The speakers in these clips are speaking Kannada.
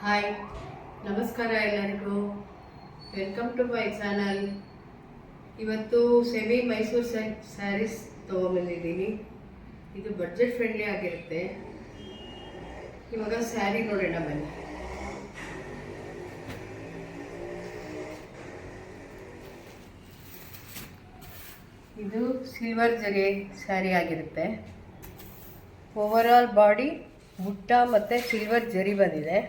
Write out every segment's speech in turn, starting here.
ಹಾಯ್, ನಮಸ್ಕಾರ ಎಲ್ಲರಿಗೂ. Welcome to my channel. ಇವತ್ತು ಸೆಮಿ ಮೈಸೂರು ಸ್ಯಾರೀಸ್ ತೊಗೊಂಬಂದಿದ್ದೀನಿ. ಇದು ಬಡ್ಜೆಟ್ ಫ್ರೆಂಡ್ಲಿ ಆಗಿರುತ್ತೆ. ಇವಾಗ ಸ್ಯಾರಿ ನೋಡೋಣ ಬನ್ನಿ. ಇದು ಸಿಲ್ವರ್ ಜರಿ ಸ್ಯಾರಿ ಆಗಿರುತ್ತೆ. ಓವರಾಲ್ ಬಾಡಿ ಬುಟ್ಟ ಮತ್ತು ಸಿಲ್ವರ್ ಜರಿ ಬಂದಿದೆ.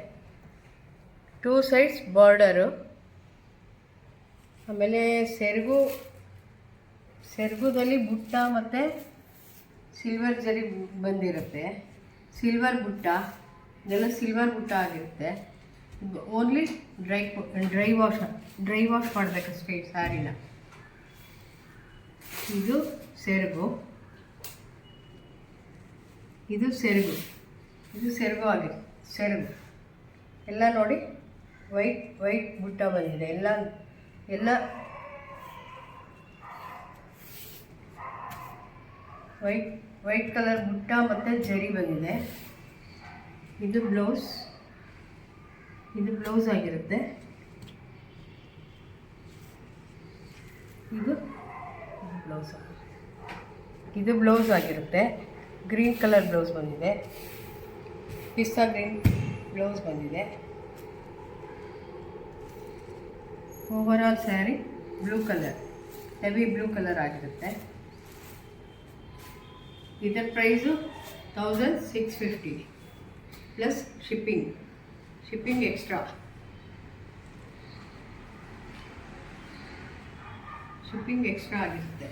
2 ಸೈಡ್ಸ್ ಬಾರ್ಡರು, ಆಮೇಲೆ ಸೆರಗುದಲ್ಲಿ ಬುಟ್ಟ ಮತ್ತು ಸಿಲ್ವರ್ ಜರಿ ಬಂದಿರುತ್ತೆ. ಸಿಲ್ವರ್ ಬುಟ್ಟ, ಇದೆಲ್ಲ ಸಿಲ್ವರ್ ಬುಟ್ಟ ಆಗಿರುತ್ತೆ. ಓನ್ಲಿ ಡ್ರೈ ವಾಶ್ ಮಾಡಬೇಕಷ್ಟೇ ಈ ಸ್ಯಾರಿನ. ಇದು ಸೆರಗು ಆಗಿದೆ. ಸೆರಗು ಎಲ್ಲ ನೋಡಿ, ವೈಟ್ ಬುಟ್ಟ ಬಂದಿದೆ. ಎಲ್ಲ ವೈಟ್ ಕಲರ್ ಬುಟ್ಟ ಮತ್ತು ಜರಿ ಬಂದಿದೆ. ಇದು ಬ್ಲೌಸ್ ಆಗಿರುತ್ತೆ. ಇದು ಬ್ಲೌಸ್ ಆಗಿರುತ್ತೆ. ಗ್ರೀನ್ ಕಲರ್ ಬ್ಲೌಸ್ ಬಂದಿದೆ. ಪಿಸ್ತಾ ಗ್ರೀನ್ ಬ್ಲೌಸ್ ಬಂದಿದೆ. Overall sari blue colour, heavy blue colour ಆಗಿರುತ್ತೆ. ಇದರ ಪ್ರೈಸು 1650 ಪ್ಲಸ್ ಶಿಪ್ಪಿಂಗ್ ಎಕ್ಸ್ಟ್ರಾ. ಆಗಿರುತ್ತೆ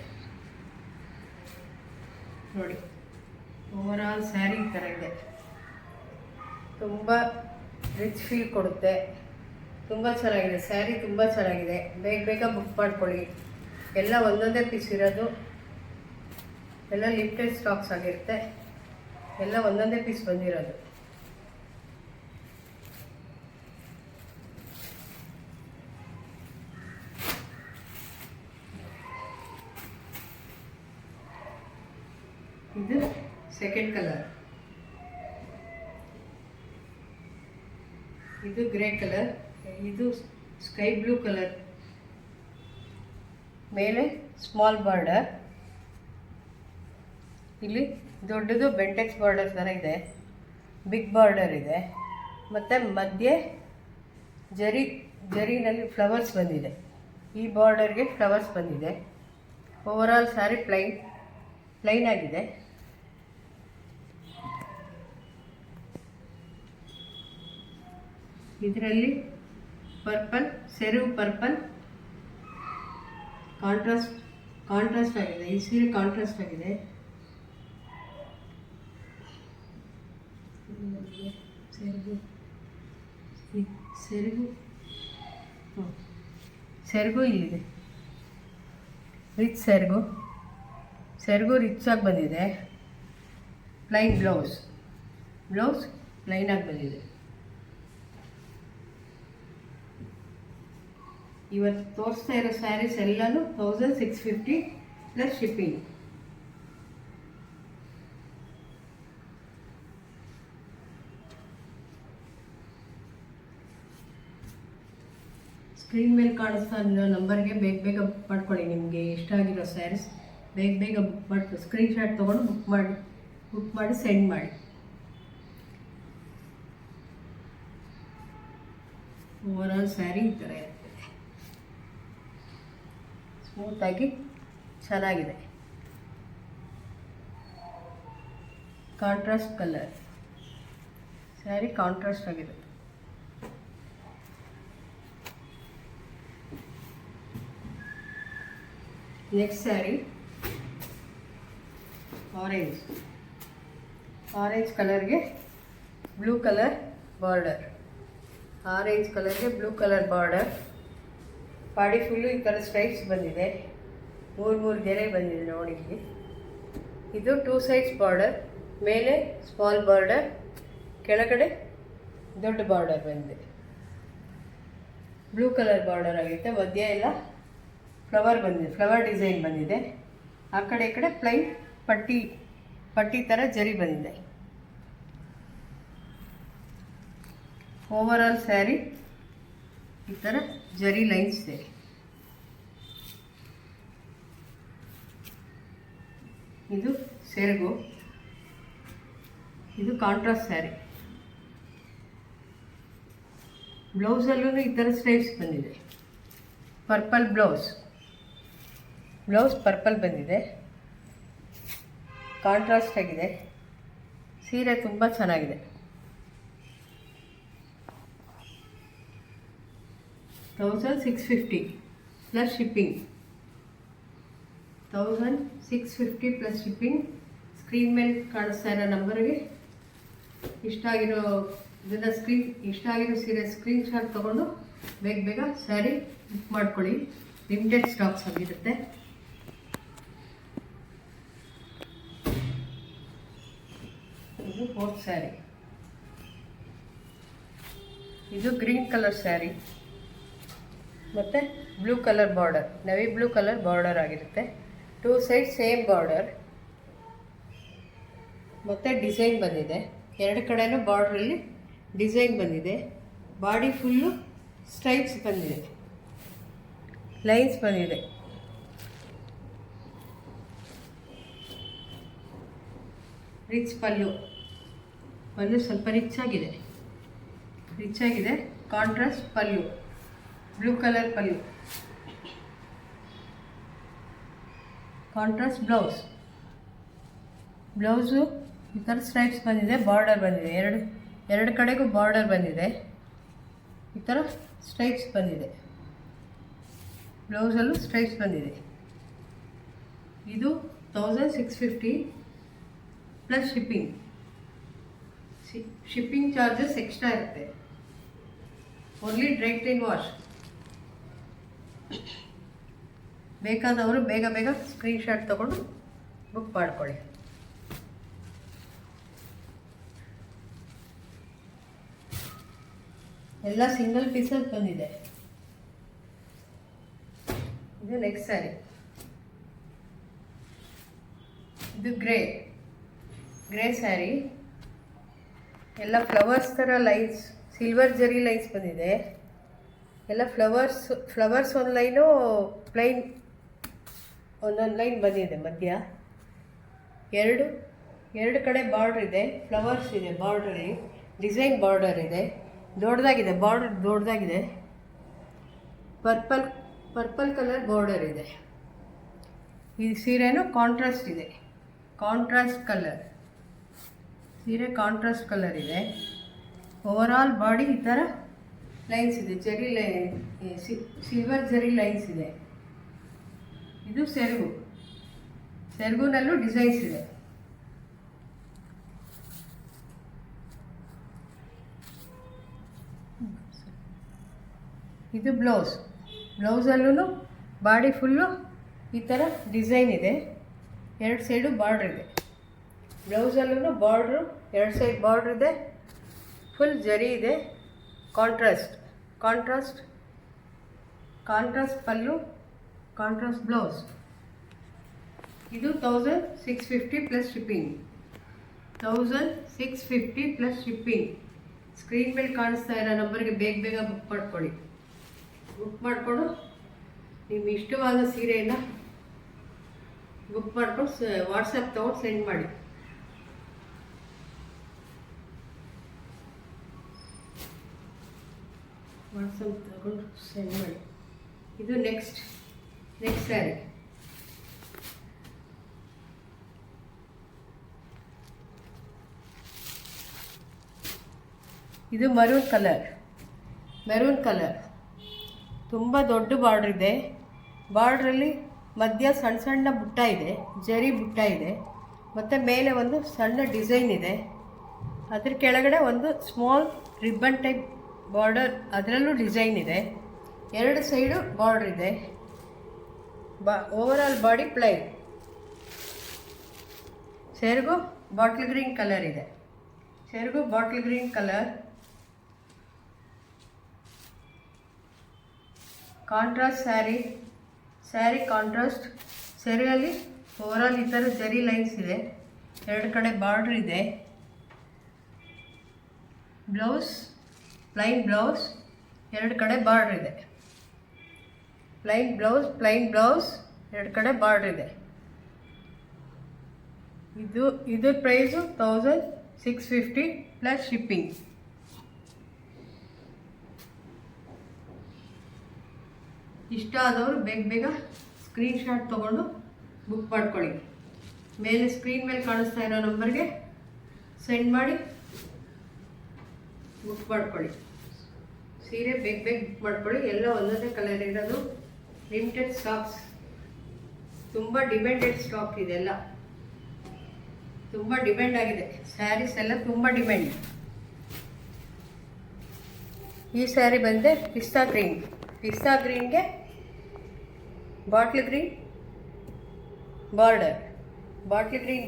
ನೋಡಿ. ಓವರಾಲ್ ಸ್ಯಾರಿ ಈ ಥರ ಇದೆ. ತುಂಬ ರಿಚ್ ಫೀಲ್ ಕೊಡುತ್ತೆ. ತುಂಬ ಚೆನ್ನಾಗಿದೆ ಸ್ಯಾರಿ, ತುಂಬ ಚೆನ್ನಾಗಿದೆ. ಬೇಗ ಬುಕ್ ಮಾಡ್ಕೊಳ್ಳಿ. ಎಲ್ಲ ಒಂದೊಂದೇ ಪೀಸ್ ಇರೋದು, ಎಲ್ಲ ಲಿಮಿಟೆಡ್ ಸ್ಟಾಕ್ಸ್ ಆಗಿರುತ್ತೆ. ಎಲ್ಲ ಒಂದೊಂದೇ ಪೀಸ್ ಬಂದಿರೋದು. ಇದು ಸೆಕೆಂಡ್ ಕಲರ್. ಇದು ಗ್ರೇ ಕಲರ್. ಇದು ಸ್ಕೈ ಬ್ಲೂ ಕಲರ್. ಮೇಲೆ ಸ್ಮಾಲ್ ಬಾರ್ಡರ್, ಇಲ್ಲಿ ದೊಡ್ಡದು ಬೆಂಟೆಕ್ಸ್ ಬಾರ್ಡರ್ ಥರ ಇದೆ. ಬಿಗ್ ಬಾರ್ಡರ್ ಇದೆ. ಮತ್ತು ಮಧ್ಯೆ ಜರಿನಲ್ಲಿ ಫ್ಲವರ್ಸ್ ಬಂದಿದೆ. ಈ ಬಾರ್ಡರ್ಗೆ ಫ್ಲವರ್ಸ್ ಬಂದಿದೆ. ಓವರಾಲ್ ಸ್ಯಾರಿ ಪ್ಲೈನ್ ಆಗಿದೆ. ಇದರಲ್ಲಿ ಸೆರಗು ಪರ್ಪಲ್ ಕಾಂಟ್ರಾಸ್ಟ್ ಆಗಿದೆ. ಈ ಸೀರೆ ಕಾಂಟ್ರಾಸ್ಟ್ ಆಗಿದೆ. ಸೆರಗು ಇಲ್ಲಿದೆ. ರಿಚ್ ಸೆರಗು ರಿಚ್ ಆಗಿ ಬಂದಿದೆ. ಪ್ಲೈನ್ ಬ್ಲೌಸ್ ಪ್ಲೈನ್ ಆಗಿ ಬಂದಿದೆ. ಇವತ್ತು ತೋರಿಸ್ತಾ ಇರೋ ಸ್ಯಾರೀಸ್ ಎಲ್ಲನೂ 1650 ಪ್ಲಸ್ ಶಿಪ್ಪಿಂಗ್. ಸ್ಕ್ರೀನ್ ಮೇಲೆ ಕಾಣಿಸ್ತಾ ಇರೋ ನಂಬರ್ಗೆ ಬೇಗ ಬುಕ್ ಮಾಡ್ಕೊಳ್ಳಿ. ನಿಮಗೆ ಇಷ್ಟ ಆಗಿರೋ ಸ್ಯಾರೀಸ್ ಬೇಗ ಬುಕ್ ಮಾಡ್ಕೊಳ್ಳಿ. ಸ್ಕ್ರೀನ್ಶಾಟ್ ತೊಗೊಂಡು ಬುಕ್ ಮಾಡಿ ಸೆಂಡ್ ಮಾಡಿ. ಓವರಾಲ್ ಸ್ಯಾರಿ ಈ ಥರ ಇರುತ್ತೆ. ಸ್ಮೂತಾಗಿ ಚೆನ್ನಾಗಿದೆ. ಕಾಂಟ್ರಾಸ್ಟ್ ಕಲರ್ ಸ್ಯಾರಿ, ಕಾಂಟ್ರಾಸ್ಟ್ ಆಗಿದೆ. ನೆಕ್ಸ್ಟ್ ಸ್ಯಾರಿ ಆರೆಂಜ್ ಕಲರ್ಗೆ blue colour border. Body full ಈ ಥರ ಸ್ಟ್ರೈಪ್ಸ್ ಬಂದಿದೆ. 3 ಗೆರೆ ಬಂದಿದೆ ನೋಡಿ ಇಲ್ಲಿ. ಇದು 2 ಸೈಡ್ಸ್ ಬಾರ್ಡರ್. ಮೇಲೆ ಸ್ಮಾಲ್ ಬಾರ್ಡರ್, ಕೆಳಗಡೆ ದೊಡ್ಡ ಬಾರ್ಡರ್ ಬಂದಿದೆ. ಬ್ಲೂ ಕಲರ್ ಬಾರ್ಡರ್ ಆಗುತ್ತೆ. ಮಧ್ಯೆ ಎಲ್ಲ ಫ್ಲವರ್ ಡಿಸೈನ್ ಬಂದಿದೆ. ಆ ಕಡೆ ಈ ಕಡೆ ಪ್ಲೈನ್ ಪಟ್ಟಿ ಥರ ಜರಿ ಬಂದಿದೆ. ಓವರಾಲ್ ಸ್ಯಾರಿ ಈ ಥರ ಜರಿ ಲೈನ್ಸ್ ಇದೆ. ಇದು ಸೆರಗು, ಇದು ಕಾಂಟ್ರಾಸ್ಟ್ ಸ್ಯಾರಿ. ಬ್ಲೌಸಲ್ಲೂ ಈ ಥರ ಸ್ಟ್ರೈಪ್ಸ್ ಬಂದಿದೆ. ಪರ್ಪಲ್ ಬ್ಲೌಸ್ ಪರ್ಪಲ್ ಬಂದಿದೆ, ಕಾಂಟ್ರಾಸ್ಟ್ ಆಗಿದೆ. ಸೀರೆ ತುಂಬ ಚೆನ್ನಾಗಿದೆ. 1650 plus shipping. 1650 plus shipping. Screen ಮೇಲೆ ಕಾಣಿಸ್ತಾ ಇರೋ ನಂಬರ್ಗೆ ಇಷ್ಟ ಆಗಿರೋ ಸೀರೆ ಸ್ಕ್ರೀನ್ ಶಾಟ್ ತೊಗೊಂಡು ಬೇಗ ಸ್ಯಾರಿ ಬುಕ್ ಮಾಡ್ಕೊಳ್ಳಿ. ಲಿಮಿಟೆಡ್ ಸ್ಟಾಕ್ಸ್ ಆಗಿರುತ್ತೆ. ಇದು 4th ಸ್ಯಾರಿ. ಇದು ಗ್ರೀನ್ ಕಲರ್ ಸ್ಯಾರಿ ಮತ್ತು ಬ್ಲೂ ಕಲರ್ ಬಾರ್ಡರ್, ನವಿ ಬ್ಲೂ ಕಲರ್ ಬಾರ್ಡರ್ ಆಗಿರುತ್ತೆ. 2 ಸೈಡ್ ಸೇಮ್ ಬಾರ್ಡರ್ ಮತ್ತು ಡಿಸೈನ್ ಬಂದಿದೆ. 2 ಕಡೆನೂ ಬಾರ್ಡ್ರಲ್ಲಿ ಡಿಸೈನ್ ಬಂದಿದೆ. ಬಾಡಿ ಫುಲ್ಲು ಸ್ಟ್ರೈಪ್ಸ್ ಬಂದಿದೆ, ಲೈನ್ಸ್ ಬಂದಿದೆ. ರಿಚ್ ಪಲ್ಲು ಸ್ವಲ್ಪ ರಿಚ್ ಆಗಿದೆ. ಕಾಂಟ್ರಾಸ್ಟ್ ಪಲ್ಲು, ಬ್ಲೂ ಕಲರ್ ಪಲ್ಲು. ಕಾಂಟ್ರಾಸ್ಟ್ ಬ್ಲೌಸು ಈ ಥರ ಸ್ಟ್ರೈಪ್ಸ್ ಬಂದಿದೆ, ಬಾರ್ಡರ್ ಬಂದಿದೆ. ಎರಡು ಕಡೆಗೂ ಬಾರ್ಡರ್ ಬಂದಿದೆ. ಈ ಥರ ಸ್ಟ್ರೈಪ್ಸ್ ಬಂದಿದೆ. ಬ್ಲೌಸಲ್ಲೂ ಸ್ಟ್ರೈಪ್ಸ್ ಬಂದಿದೆ. ಇದು 1650 plus shipping. Shipping charges extra ಇರುತ್ತೆ. Only dry clean wash. ಬೇಕಾದವರು ಬೇಗ ಸ್ಕ್ರೀನ್ಶಾಟ್ ತೊಗೊಂಡು ಬುಕ್ ಮಾಡ್ಕೊಳ್ಳಿ. ಎಲ್ಲ ಸಿಂಗಲ್ ಪೀಸಲ್ಲಿ ಬಂದಿದೆ. ಇದು ನೆಕ್ಸ್ಟ್ ಸ್ಯಾರಿ. ಇದು ಗ್ರೇ ಸ್ಯಾರಿ. ಎಲ್ಲ ಫ್ಲವರ್ಸ್ ಥರ ಲೈನ್ಸ್, ಸಿಲ್ವರ್ ಜರಿ ಲೈನ್ಸ್ ಬಂದಿದೆ. ಎಲ್ಲ ಫ್ಲವರ್ಸ್ ಒಂದು ಲೈನು, ಪ್ಲೈನ್ ಒಂದೊಂದು ಲೈನ್ ಬಂದಿದೆ ಮಧ್ಯ. ಎರಡು ಕಡೆ ಬಾರ್ಡ್ರ್ ಇದೆ, ಫ್ಲವರ್ಸ್ ಇದೆ ಬಾರ್ಡ್ರಲ್ಲಿ, ಡಿಸೈನ್ ಬಾರ್ಡರ್ ಇದೆ. ದೊಡ್ಡದಾಗಿದೆ, ಬಾರ್ಡರ್ ದೊಡ್ಡದಾಗಿದೆ. ಪರ್ಪಲ್ ಕಲರ್ ಬಾರ್ಡರ್ ಇದೆ. ಈ ಸೀರೆನೂ ಕಾಂಟ್ರಾಸ್ಟ್ ಇದೆ, ಸೀರೆ ಕಾಂಟ್ರಾಸ್ಟ್ ಕಲರ್ ಇದೆ. ಓವರಾಲ್ ಬಾಡಿ ಈ ಥರ ಲೈನ್ಸ್ ಇದೆ, ಸಿಲ್ವರ್ ಜರಿ ಲೈನ್ಸ್ ಇದೆ. ಇದು ಸೆರಗುನಲ್ಲೂ ಡಿಸೈನ್ಸ್ ಇದೆ. ಇದು ಬ್ಲೌಸಲ್ಲೂ ಬಾಡಿ ಫುಲ್ಲು ಈ ಥರ ಡಿಸೈನ್ ಇದೆ. 2 ಸೈಡು ಬಾರ್ಡ್ರ್ ಇದೆ. ಬ್ಲೌಸಲ್ಲೂ ಬಾರ್ಡ್ರು 2 ಸೈಡ್ ಬಾರ್ಡ್ರ್ ಇದೆ. ಫುಲ್ ಜರಿ ಇದೆ. ಕಾಂಟ್ರಾಸ್ಟ್ ಪಲ್ಲು, ಕಾಂಟ್ರಾಸ್ಟ್ ಬ್ಲೌಸ್. ಇದು 1650 plus shipping. 1650 plus shipping. Screen ಮೇಲೆ ಕಾಣಿಸ್ತಾ ಇರೋ ನಂಬರ್ಗೆ ಬೇಗ ಬುಕ್ ಮಾಡ್ಕೊಳ್ಳಿ. ಬುಕ್ ಮಾಡಿಕೊಂಡು ನಿಮ್ಮ ಇಷ್ಟವಾದ ಸೀರೆಯನ್ನು ಬುಕ್ ಮಾಡ್ಕೊಂಡು ವಾಟ್ಸಪ್ ತೊಗೊಂಡು ಸೆಂಡ್ ಮಾಡಿ. ಇದು ನೆಕ್ಸ್ಟ್ ಸ್ಯಾರಿ. ಇದು ಮರೂನ್ ಕಲರ್. ತುಂಬ ದೊಡ್ಡ ಬಾರ್ಡ್ರ್ ಇದೆ. ಬಾರ್ಡ್ರಲ್ಲಿ ಮಧ್ಯ ಸಣ್ಣ ಬುಟ್ಟ ಇದೆ, ಜರಿ ಬುಟ್ಟ ಇದೆ. ಮತ್ತು ಮೇಲೆ ಒಂದು ಸಣ್ಣ ಡಿಸೈನ್ ಇದೆ. ಅದ್ರ ಕೆಳಗಡೆ ಒಂದು ಸ್ಮಾಲ್ ರಿಬ್ಬನ್ ಟೈಪ್ ಬಾರ್ಡರ್, ಅದರಲ್ಲೂ ಡಿಸೈನ್ ಇದೆ. 2 ಸೈಡು ಬಾರ್ಡ್ರ್ ಇದೆ. Overall body plain. ಸೆರಗು ಬಾಟ್ಲ್ ಗ್ರೀನ್ ಕಲರ್ ಇದೆ. Contrast sari contrast. ಸೆರೆಯಲ್ಲಿ ಓವರಾಲ್ ಈ ಥರ ಜರಿ ಲೈನ್ಸ್ ಇದೆ. 2 ಕಡೆ ಬಾರ್ಡ್ರ್ ಇದೆ. ಬ್ಲೌಸ್ ಪ್ಲೈನ್ ಬ್ಲೌಸ್, 2 ಕಡೆ ಬಾರ್ಡ್ರ್ ಇದೆ. ಪ್ಲೈನ್ ಬ್ಲೌಸ್ 2 ಕಡೆ ಬಾರ್ಡ್ರ್ ಇದೆ. ಇದು ಪ್ರೈಸು 1650 ಪ್ಲಸ್ ಶಿಪ್ಪಿಂಗ್. ಇಷ್ಟ ಆದವರು ಬೇಗ ಸ್ಕ್ರೀನ್ಶಾಟ್ ತೊಗೊಂಡು ಬುಕ್ ಮಾಡ್ಕೊಳ್ಳಿ. ಮೇಲೆ ಸ್ಕ್ರೀನ್ ಮೇಲೆ ಕಾಣಿಸ್ತಾ ಇರೋ ನಂಬರ್ಗೆ ಸೆಂಡ್ ಮಾಡಿ ಬುಕ್ ಮಾಡ್ಕೊಳ್ಳಿ. ಸೀರೆ ಬೇಗ ಬುಕ್ ಮಾಡ್ಕೊಳ್ಳಿ. ಎಲ್ಲ ಒಂದೊಂದೇ ಕಲರ್ ಇರೋದು, ಲಿಮಿಟೆಡ್ ಸ್ಟಾಕ್ಸ್, ತುಂಬ ಡಿಮ್ಯಾಂಡೆಡ್ ಸ್ಟಾಕ್ ಇದೆಲ್ಲ, ತುಂಬ ಡಿಮ್ಯಾಂಡ್ ಆಗಿದೆ. ಸ್ಯಾರೀಸ್ ಎಲ್ಲ ತುಂಬ ಡಿಮ್ಯಾಂಡ್. ಈ ಸ್ಯಾರಿ ಬಂದೆ ಪಿಸ್ತಾ ಗ್ರೀನ್ಗೆ bottle green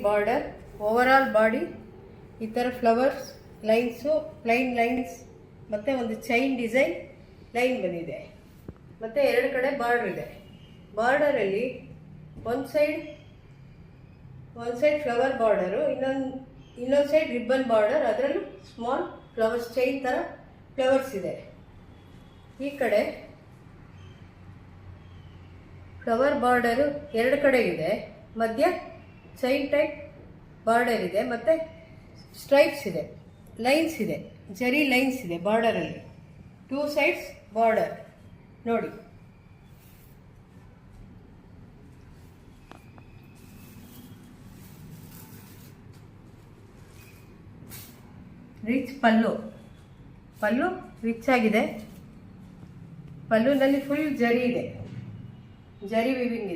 border, overall body ಈ ಥರ ಫ್ಲವರ್ಸ್ ಲೈನ್ಸು, ಪ್ಲೈನ್ ಲೈನ್ಸ್ ಮತ್ತು ಒಂದು ಚೈನ್ ಡಿಸೈನ್ ಲೈನ್ ಬಂದಿದೆ. ಮತ್ತು 2 ಕಡೆ ಬಾರ್ಡರ್ ಇದೆ. ಬಾರ್ಡರಲ್ಲಿ ಒಂದು ಸೈಡ್ ಫ್ಲವರ್ ಬಾರ್ಡರು, ಇನ್ನೊಂದು ಸೈಡ್ ರಿಬ್ಬನ್ ಬಾರ್ಡರ್, ಅದರಲ್ಲೂ ಸ್ಮಾಲ್ ಫ್ಲವರ್ಸ್ ಚೈನ್ ಥರ ಫ್ಲವರ್ಸ್ ಇದೆ. ಈ ಕಡೆ ಫ್ಲವರ್ ಬಾರ್ಡರು 2 ಕಡೆ ಇದೆ, ಮಧ್ಯ ಚೈನ್ ಟೈಪ್ ಬಾರ್ಡರ್ ಇದೆ, ಮತ್ತು ಸ್ಟ್ರೈಪ್ಸ್ ಇದೆ, ಲೈನ್ಸ್ ಇದೆ, ಜರಿ ಲೈನ್ಸ್ ಇದೆ ಬಾರ್ಡರಲ್ಲಿ. 2 ಸೈಡ್ಸ್ ಬಾರ್ಡರ್ ನೋಡಿ. ರಿಚ್ ಪಲ್ಲು ರಿಚ್ ಆಗಿದೆ. ಪಲ್ಲುನಲ್ಲಿ ಫುಲ್ ಜರಿ ಇದೆ, ಜರಿ ವಿವಿಂಗ್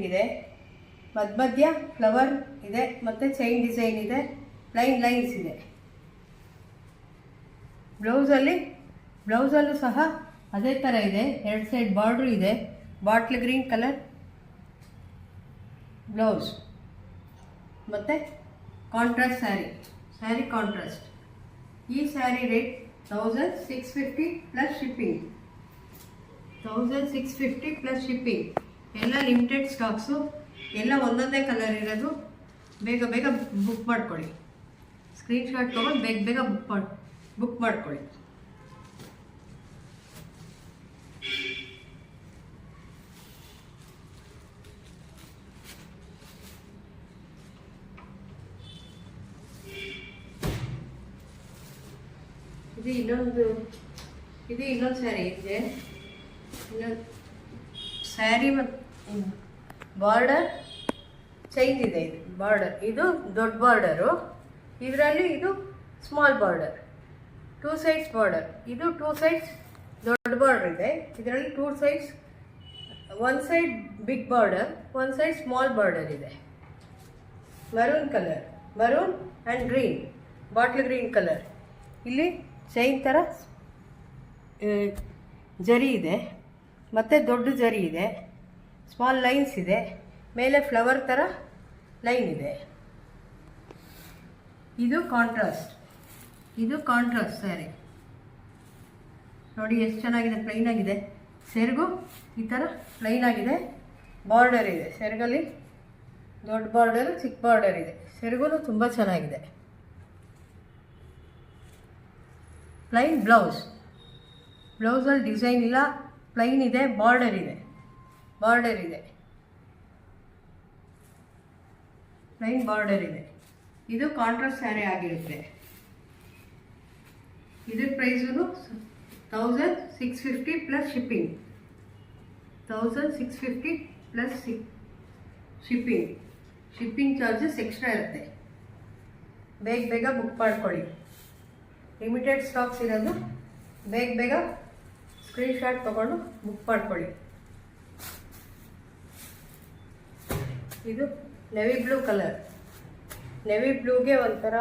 ಇದೆ. ಮಧ್ಯ ಫ್ಲವರ್ ಇದೆ, ಮತ್ತು ಚೈನ್ ಡಿಸೈನ್ ಇದೆ, ಪ್ಲೈನ್ ಲೈನ್ಸ್ ಇದೆ. ಬ್ಲೌಸಲ್ಲೂ ಸಹ ಅದೇ ಥರ ಇದೆ. 2 ಸೈಡ್ ಬಾರ್ಡ್ರು ಇದೆ. ಬಾಟ್ಲ್ ಗ್ರೀನ್ ಕಲರ್ ಬ್ಲೌಸ್ ಮತ್ತು ಕಾಂಟ್ರಾಸ್ಟ್ ಸ್ಯಾರಿ ಕಾಂಟ್ರಾಸ್ಟ್. ಈ sari rate 1650 plus shipping. 1650 plus shipping. ಎಲ್ಲ ಲಿಮಿಟೆಡ್ ಸ್ಟಾಕ್ಸು, ಎಲ್ಲ ಒಂದೊಂದೇ ಕಲರ್ ಇರೋದು. ಬೇಗ ಬುಕ್ ಮಾಡ್ಕೊಳ್ಳಿ. ಸ್ಕ್ರೀನ್ಶಾಟ್ ತೊಗೊಂಡು ಬೇಗ ಬುಕ್ ಮಾಡ್ಕೊಳ್ಳಿ. ಇದು ಇನ್ನೊಂದು ಸ್ಯಾರಿ ಇದೆ. ಸ್ಯಾರಿ ಮತ್ತು ಬಾರ್ಡರ್ ಚೈನ್ ಇದೆ. ಇದು ದೊಡ್ಡ ಬಾರ್ಡರು, ಇದರಲ್ಲಿ ಇದು ಸ್ಮಾಲ್ ಬಾರ್ಡರ್. 2 sides border. ಇದು 2 ಸೈಡ್ಸ್ ದೊಡ್ಡ ಬಾರ್ಡರ್ ಇದೆ. ಇದರಲ್ಲಿ 2 sides, 1 side big border, 1 side small border ಇದೆ. Maroon and green, bottle green colour. ಇಲ್ಲಿ ಚೈನ್ ಥರ ಜರಿ ಇದೆ, ಮತ್ತು ದೊಡ್ಡ ಜರಿ ಇದೆ, ಸ್ಮಾಲ್ ಲೈನ್ಸ್ ಇದೆ, ಮೇಲೆ ಫ್ಲವರ್ ಥರ ಲೈನ್ ಇದೆ. ಇದು ಕಾಂಟ್ರಾಸ್ಟ್ ಸ್ಯಾರಿ ನೋಡಿ ಎಷ್ಟು ಚೆನ್ನಾಗಿದೆ. ಪ್ಲೈನ್ ಆಗಿದೆ. ಸೆರಗು ಈ ಥರ ಪ್ಲೈನ್ ಆಗಿದೆ. ಬಾರ್ಡರ್ ಇದೆ, ಸೆರಗಲ್ಲಿ ದೊಡ್ಡ ಬಾರ್ಡರು, ಚಿಕ್ಕ ಬಾರ್ಡರ್ ಇದೆ. ಸೆರಗು ತುಂಬ ಚೆನ್ನಾಗಿದೆ. ಪ್ಲೈನ್ ಬ್ಲೌಸಲ್ಲಿ ಡಿಸೈನ್ ಇಲ್ಲ, ಪ್ಲೈನ್ ಇದೆ. ಬಾರ್ಡರ್ ಇದೆ. ಪ್ಲೈನ್ ಬಾರ್ಡರ್ ಇದೆ. ಇದು ಕಾಂಟ್ರಾಸ್ಟ್ ಸ್ಯಾರಿ ಆಗಿರುತ್ತೆ. ಇದ್ರ price 1650 plus shipping. 1650 plus shipping charges extra ಇರುತ್ತೆ. ಬೇಗ ಬುಕ್ ಮಾಡ್ಕೊಳ್ಳಿ. ಲಿಮಿಟೆಡ್ ಸ್ಟಾಕ್ಸ್ ಇರೋದು. ಬೇಗ ಸ್ಕ್ರೀನ್ಶಾಟ್ ತೊಗೊಂಡು ಬುಕ್ ಮಾಡ್ಕೊಳ್ಳಿ. ಇದು ನೆವಿ ಬ್ಲೂ ಕಲರ್. ನೆವಿ ಬ್ಲೂಗೆ ಒಂಥರ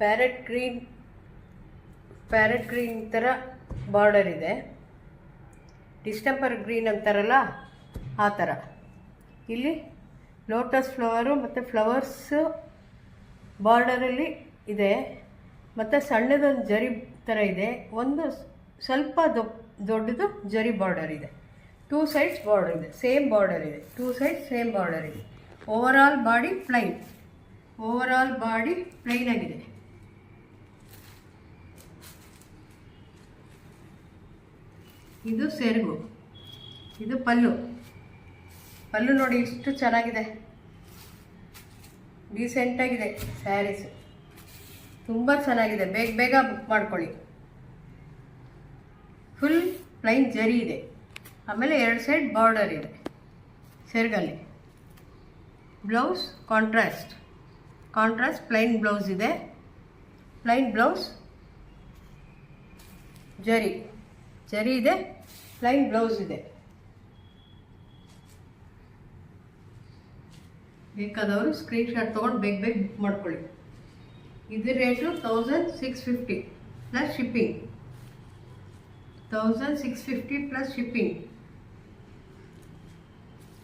ಪ್ಯಾರೆಟ್ ಗ್ರೀನ್ ಥರ ಬಾರ್ಡರ್ ಇದೆ. ಡಿಸ್ಟೆಂಪರ್ ಗ್ರೀನ್ ಅಂತಾರಲ್ಲ ಆ ಥರ. ಇಲ್ಲಿ ಲೋಟಸ್ ಫ್ಲವರು ಮತ್ತು ಫ್ಲವರ್ಸು ಬಾರ್ಡರಲ್ಲಿ ಇದೆ, ಮತ್ತು ಸಣ್ಣದೊಂದು ಜರಿ ಥರ ಇದೆ. ಒಂದು ಸ್ವಲ್ಪ ದೊಡ್ಡದು ಜರಿ ಬಾರ್ಡರ್ ಇದೆ. 2 ಸೈಡ್ಸ್ ಬಾರ್ಡರ್ ಇದೆ, ಸೇಮ್ ಬಾರ್ಡರ್ ಇದೆ. 2 ಸೈಡ್ಸ್ ಸೇಮ್ ಬಾರ್ಡರ್ ಇದೆ. ಓವರಾಲ್ ಬಾಡಿ ಪ್ಲೈನ್ ಆಗಿದೆ. ಇದು ಸೆರಗು, ಇದು ಪಲ್ಲು. ಪಲ್ಲು ನೋಡಿ ಇಷ್ಟು ಚೆನ್ನಾಗಿದೆ, ಡೀಸೆಂಟಾಗಿದೆ. ಸ್ಯಾರೀಸು ತುಂಬ ಚೆನ್ನಾಗಿದೆ. ಬೇಗ ಬೇಗ ಬುಕ್ ಮಾಡ್ಕೊಳ್ಳಿ. ಫುಲ್ ಪ್ಲೈನ್ ಜರಿ ಇದೆ, ಆಮೇಲೆ 2 ಸೈಡ್ ಬಾರ್ಡರ್ ಇದೆ ಸೆರಗಲ್ಲಿ. ಬ್ಲೌಸ್ ಕಾಂಟ್ರಾಸ್ಟ್ ಪ್ಲೈನ್ ಬ್ಲೌಸ್ ಇದೆ. ಪ್ಲೈನ್ ಬ್ಲೌಸ್ ಜರಿ ಇದೆ, ಪ್ಲೈನ್ ಬ್ಲೌಸ್ ಇದೆ. ಬೇಕಾದವರು ಸ್ಕ್ರೀನ್ಶಾಟ್ ತೊಗೊಂಡು ಬೇಗ ಬೇಗ ಬುಕ್ ಮಾಡ್ಕೊಳ್ಳಿ. ಇದ್ರ rate 1650 plus shipping. 1650 plus shipping.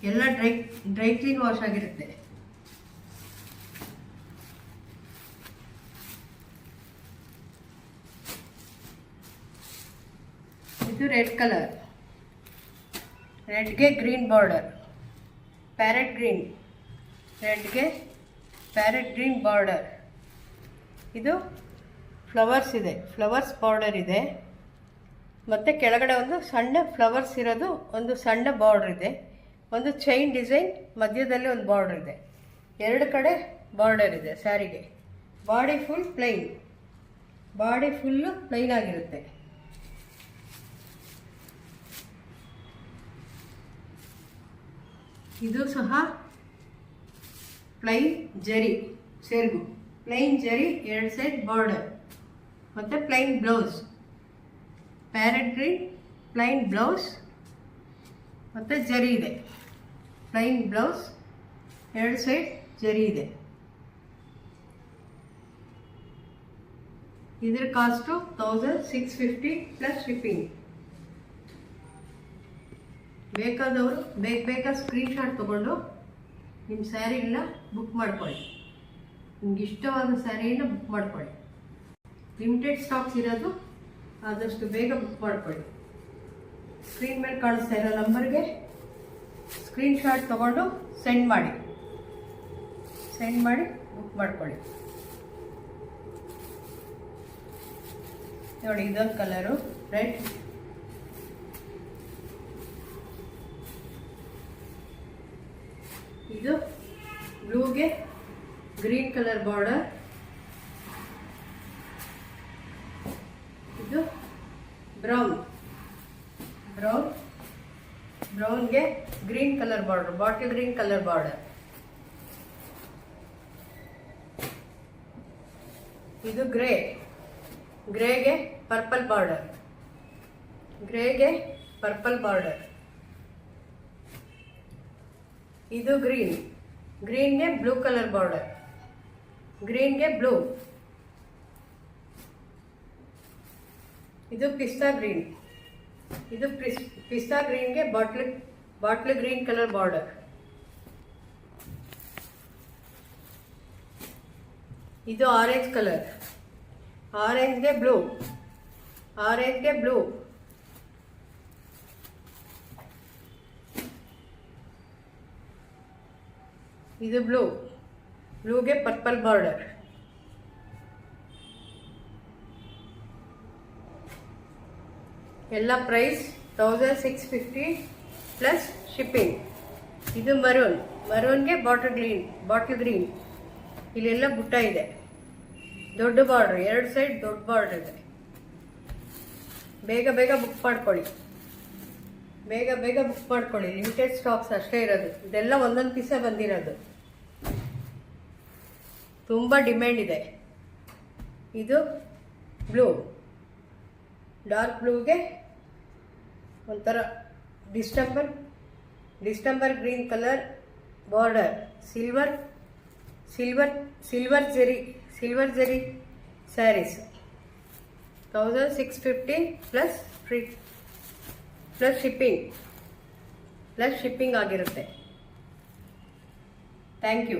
ಎಲ್ಲ ಡ್ರೈ ಕ್ಲೀನ್ ವಾಶ್ ಆಗಿರುತ್ತೆ. ಇದು ರೆಡ್ ಕಲರ್, ರೆಡ್ಗೆ ಗ್ರೀನ್ ಬಾರ್ಡರ್, ಪ್ಯಾರೆಟ್ ಗ್ರೀನ್, ರೆಡ್ಗೆ ಪ್ಯಾರೆಟ್ ಗ್ರೀನ್ ಬಾರ್ಡರ್. ಇದು ಫ್ಲವರ್ಸ್ ಇದೆ, ಫ್ಲವರ್ಸ್ ಬಾರ್ಡರ್ ಇದೆ. ಮತ್ತು ಕೆಳಗಡೆ ಒಂದು ಸಣ್ಣ ಫ್ಲವರ್ಸ್ ಇರೋದು ಒಂದು ಸಣ್ಣ ಬಾರ್ಡರ್ ಇದೆ. ಒಂದು ಚೈನ್ ಡಿಸೈನ್ ಮಧ್ಯದಲ್ಲಿ ಒಂದು ಬಾರ್ಡರ್ ಇದೆ. 2 ಕಡೆ ಬಾರ್ಡರ್ ಇದೆ ಸ್ಯಾರಿಗೆ. Body full plain, body full plain ಆಗಿರುತ್ತೆ. ಇದು ಸಹ ಪ್ಲೈನ್ ಜರಿ ಸೆರಗು, ಪ್ಲೈನ್ ಜರಿ, 2 ಸೈಡ್ ಬಾರ್ಡರ್ ಮತ್ತು plain blouse. Parrot green plain blouse ಮತ್ತು ಜರಿ ಇದೆ. ಪ್ಲೈನ್ ಬ್ಲೌಸ್, 2 ಸೈಡ್ ಜರಿ ಇದೆ. ಇದರ ಕಾಸ್ಟು 1650 ಪ್ಲಸ್ ಶಿಪ್ಪಿಂಗ್. ಬೇಕಾದವರು ಬೇಗ ಸ್ಕ್ರೀನ್ಶಾಟ್ ತೊಗೊಂಡು ನಿಮ್ಮ ಸ್ಯಾರಿನ ಬುಕ್ ಮಾಡ್ಕೊಳ್ಳಿ. ನಿಮ್ಗೆ ಇಷ್ಟವಾದ ಸ್ಯಾರಿಯನ್ನು ಬುಕ್ ಮಾಡ್ಕೊಳ್ಳಿ. ಲಿಮಿಟೆಡ್ ಸ್ಟಾಕ್ಸ್ ಇರೋದು, ಆದಷ್ಟು ಬೇಗ ಬುಕ್ ಮಾಡ್ಕೊಳ್ಳಿ. ಸ್ಕ್ರೀನ್ ಮೇಲೆ ಕಾಣಿಸ್ತಾ ಇರೋ ನಂಬರ್ಗೆ ಸ್ಕ್ರೀನ್ಶಾಟ್ ತೊಗೊಂಡು ಸೆಂಡ್ ಮಾಡಿ ಬುಕ್ ಮಾಡ್ಕೊಳ್ಳಿ. ನೋಡಿ, ಇದೊಂದು ಕಲರು ರೆಡ್. ಇದು ಬ್ಲೂಗೆ ಗ್ರೀನ್ ಕಲರ್ ಬಾರ್ಡರ್. ಇದು ಬ್ರೌನ್ಗೆ green colour border, bottle green colour border. ಇದು ಗ್ರೇಗೆ ಪರ್ಪಲ್ ಬಾರ್ಡರ್, ಇದು ಗ್ರೀನ್ಗೆ ಬ್ಲೂ ಕಲರ್ ಬಾರ್ಡರ್, ಗ್ರೀನ್ಗೆ ಬ್ಲೂ. ಇದು ಪಿಸ್ತಾ ಗ್ರೀನ್ಗೆ ಬಾಟ್ಲ್ ಗ್ರೀನ್ ಕಲರ್ ಬಾರ್ಡರ್. ಇದು ಆರೆಂಜ್ ಕಲರ್, ಆರೆಂಜ್ಗೆ ಬ್ಲೂ. ಇದು ಬ್ಲೂಗೆ ಪರ್ಪಲ್ ಬಾರ್ಡರ್. ಎಲ್ಲ ಪ್ರೈಸ್ 1650 ಪ್ಲಸ್ ಶಿಪ್ಪಿಂಗ್. ಇದು ಮರೂನ್ಗೆ ಬಾಟಲ್ ಗ್ರೀನ್. ಇಲ್ಲೆಲ್ಲ ಬುಟ್ಟ ಇದೆ, ದೊಡ್ಡ ಬಾರ್ಡರ್, 2 ಸೈಡ್ ದೊಡ್ಡ ಬಾರ್ಡರ್ ಇದೆ. ಬೇಗ ಬುಕ್ ಮಾಡ್ಕೊಳ್ಳಿ. ಲಿಮಿಟೆಡ್ ಸ್ಟಾಕ್ಸ್ ಅಷ್ಟೇ ಇರೋದು. ಇದೆಲ್ಲ ಒಂದೊಂದು ಪೀಸೇ ಬಂದಿರೋದು. ತುಂಬ ಡಿಮ್ಯಾಂಡ್ ಇದೆ. ಇದು ಡಾರ್ಕ್ ಬ್ಲೂಗೆ ಒಂಥರ ಡಿಸ್ಟಂಬರ್ green colour border. Silver zari saris. 1650 plus shipping ಆಗಿರುತ್ತೆ. Thank you.